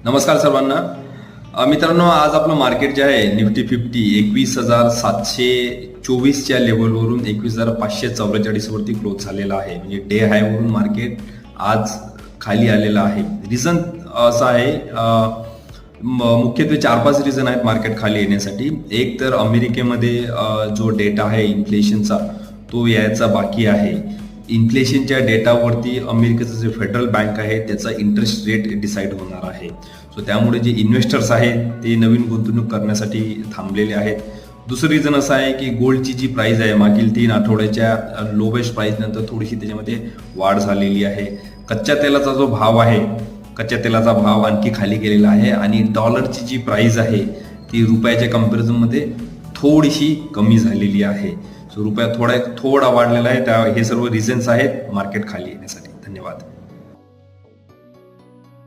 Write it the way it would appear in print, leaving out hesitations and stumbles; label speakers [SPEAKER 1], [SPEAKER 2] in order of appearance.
[SPEAKER 1] नमस्कार सर्वांना. मित्रांनो, आज आपलं मार्केट जे आहे निफ्टी 50 21,724च्या लेवलवरून 21,544 वरती क्लोज झालेला आहे. म्हणजे डे हायवरून मार्केट आज खाली आलेलं आहे. रिझन असं आहे, मुख्यत्वे 4-5 रिझन आहेत मार्केट खाली येण्यासाठी. एक तर अमेरिकेमध्ये जो डेटा आहे इन्फ्लेशनचा तो यायचा बाकी आहे. इन्फ्लेशनच्या डेटावरती अमेरिकेचं जे फेडरल बँक आहे त्याचा इंटरेस्ट रेट डिसाईड होणार आहे. सो त्यामुळे जे इन्व्हेस्टर्स आहेत ते नवीन गुंतवणूक करण्यासाठी थांबलेले आहेत. दुसरं रिझन असं आहे की गोल्डची जी प्राइस आहे मागील 3 आठवड्याच्या लोवेस्ट प्राइस नंतर थोडीशी त्याच्यामध्ये वाढ झालेली आहे. कच्च्या तेलाचा जो भाव आहे, कच्च्या तेलाचा भाव आणखी खाली गेलेला आहे आणि डॉलरची जी प्राइस आहे ती रुपयाच्या कम्पॅरिझनमध्ये थोडीशी कमी झालेली आहे. सो रुपया थोडा वाढलेला आहे. हे सर्व रिझन्स आहेत मार्केट खाली येण्यासाठी.